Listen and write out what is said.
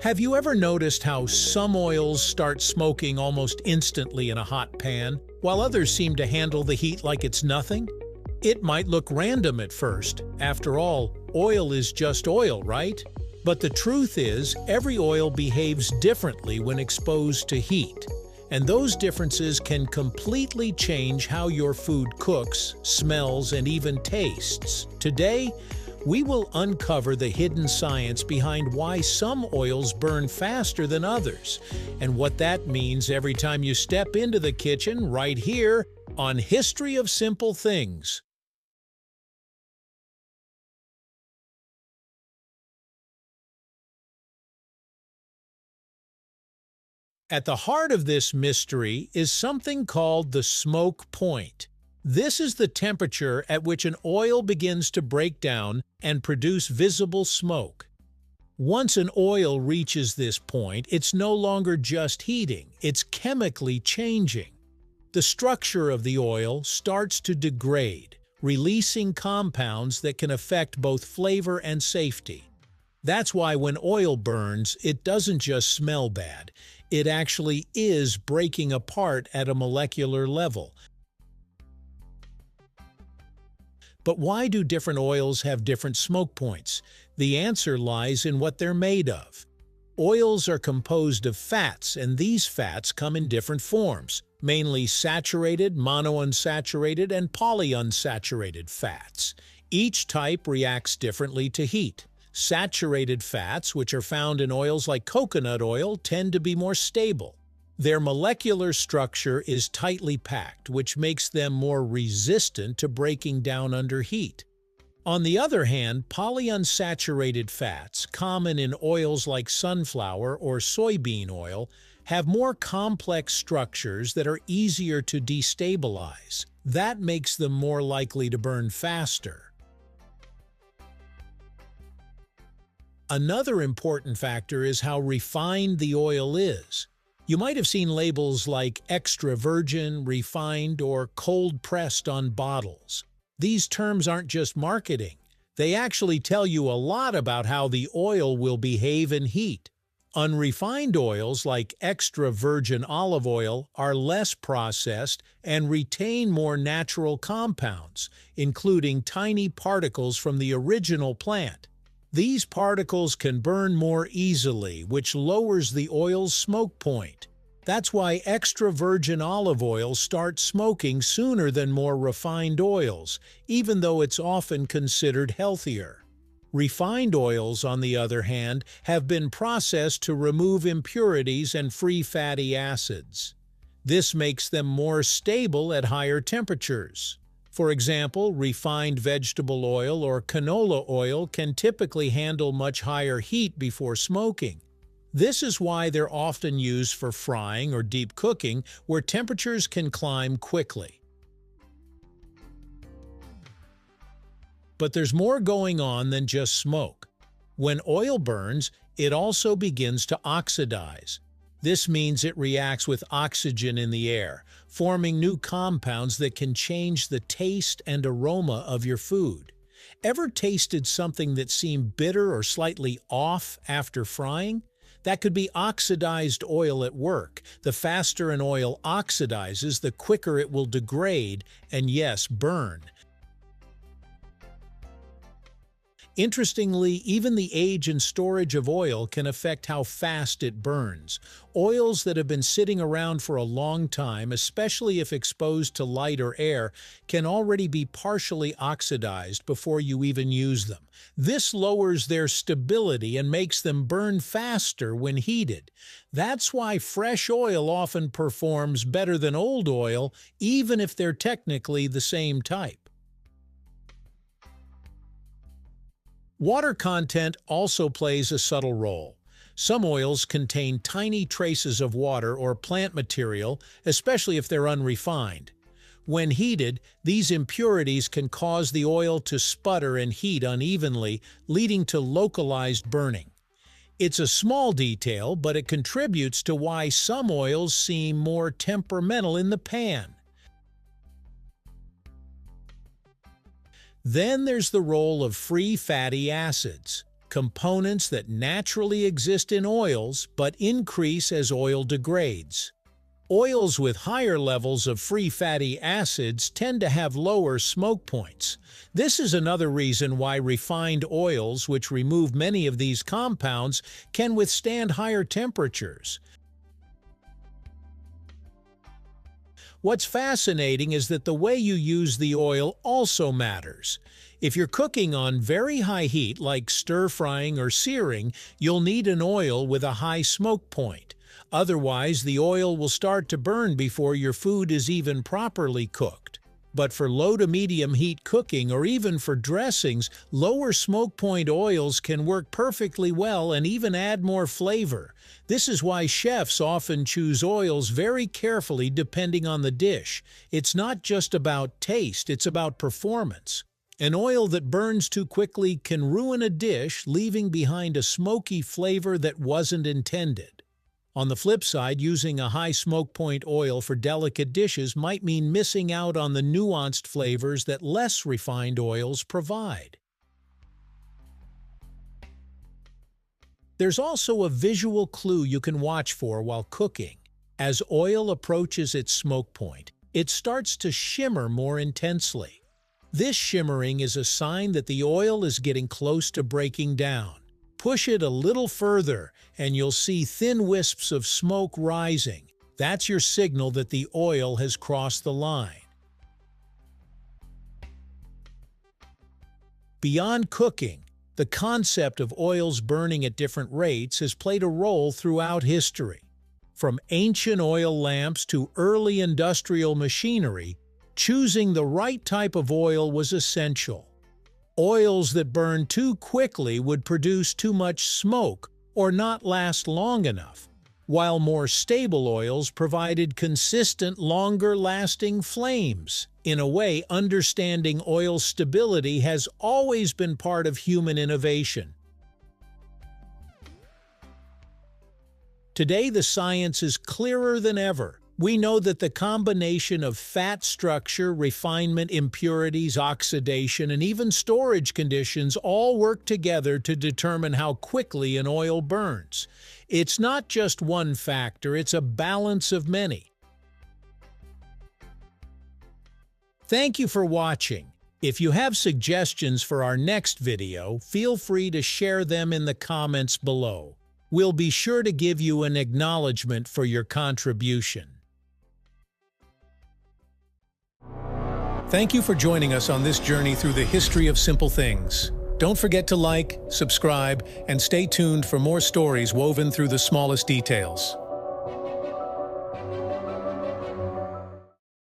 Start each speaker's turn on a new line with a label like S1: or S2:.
S1: Have you ever noticed how some oils start smoking almost instantly in a hot pan, while others seem to handle the heat like it's nothing? It might look random at first. After all, oil is just oil, right? But the truth is, every oil behaves differently when exposed to heat. And those differences can completely change how your food cooks, smells, and even tastes. Today, we will uncover the hidden science behind why some oils burn faster than others, and what that means every time you step into the kitchen right here on History of Simple Things. At the heart of this mystery is something called the smoke point. This is the temperature at which an oil begins to break down and produce visible smoke. Once an oil reaches this point, it's no longer just heating, it's chemically changing. The structure of the oil starts to degrade, releasing compounds that can affect both flavor and safety. That's why when oil burns, it doesn't just smell bad. It actually is breaking apart at a molecular level. But why do different oils have different smoke points? The answer lies in what they're made of. Oils are composed of fats, and these fats come in different forms, mainly saturated, monounsaturated, and polyunsaturated fats. Each type reacts differently to heat. Saturated fats, which are found in oils like coconut oil, tend to be more stable. Their molecular structure is tightly packed, which makes them more resistant to breaking down under heat. On the other hand, polyunsaturated fats, common in oils like sunflower or soybean oil, have more complex structures that are easier to destabilize. That makes them more likely to burn faster. Another important factor is how refined the oil is. You might have seen labels like extra virgin, refined, or cold-pressed on bottles. These terms aren't just marketing. They actually tell you a lot about how the oil will behave in heat. Unrefined oils like extra virgin olive oil are less processed and retain more natural compounds, including tiny particles from the original plant. These particles can burn more easily, which lowers the oil's smoke point. That's why extra virgin olive oil starts smoking sooner than more refined oils, even though it's often considered healthier. Refined oils, on the other hand, have been processed to remove impurities and free fatty acids. This makes them more stable at higher temperatures. For example, refined vegetable oil or canola oil can typically handle much higher heat before smoking. This is why they're often used for frying or deep cooking, where temperatures can climb quickly. But there's more going on than just smoke. When oil burns, it also begins to oxidize. This means it reacts with oxygen in the air, forming new compounds that can change the taste and aroma of your food. Ever tasted something that seemed bitter or slightly off after frying? That could be oxidized oil at work. The faster an oil oxidizes, the quicker it will degrade and, yes, burn. Interestingly, even the age and storage of oil can affect how fast it burns. Oils that have been sitting around for a long time, especially if exposed to light or air, can already be partially oxidized before you even use them. This lowers their stability and makes them burn faster when heated. That's why fresh oil often performs better than old oil, even if they're technically the same type. Water content also plays a subtle role. Some oils contain tiny traces of water or plant material, especially if they're unrefined. When heated, these impurities can cause the oil to sputter and heat unevenly, leading to localized burning. It's a small detail, but it contributes to why some oils seem more temperamental in the pan. Then there's the role of free fatty acids. components that naturally exist in oils but increase as oil degrades. Oils with higher levels of free fatty acids tend to have lower smoke points. This is another reason why refined oils, which remove many of these compounds, can withstand higher temperatures. What's fascinating is that the way you use the oil also matters. If you're cooking on very high heat, like stir-frying or searing, you'll need an oil with a high smoke point. Otherwise, the oil will start to burn before your food is even properly cooked. But for low to medium heat cooking or even for dressings, lower smoke point oils can work perfectly well and even add more flavor. This is why chefs often choose oils very carefully depending on the dish. It's not just about taste, it's about performance. An oil that burns too quickly can ruin a dish, leaving behind a smoky flavor that wasn't intended. On the flip side, using a high smoke point oil for delicate dishes might mean missing out on the nuanced flavors that less refined oils provide. There's also a visual clue you can watch for while cooking. As oil approaches its smoke point, it starts to shimmer more intensely. This shimmering is a sign that the oil is getting close to breaking down. Push it a little further, and you'll see thin wisps of smoke rising. That's your signal that the oil has crossed the line. Beyond cooking, the concept of oils burning at different rates has played a role throughout history. From ancient oil lamps to early industrial machinery, choosing the right type of oil was essential. Oils that burned too quickly would produce too much smoke or not last long enough, while more stable oils provided consistent, longer-lasting flames. In a way, understanding oil stability has always been part of human innovation. Today, the science is clearer than ever. We know that the combination of fat structure, refinement, impurities, oxidation, and even storage conditions all work together to determine how quickly an oil burns. It's not just one factor, it's a balance of many. Thank you for watching. If you have suggestions for our next video, feel free to share them in the comments below. We'll be sure to give you an acknowledgement for your contribution. Thank you for joining us on this journey through the history of simple things. Don't forget to like, subscribe, and stay tuned for more stories woven through the smallest details.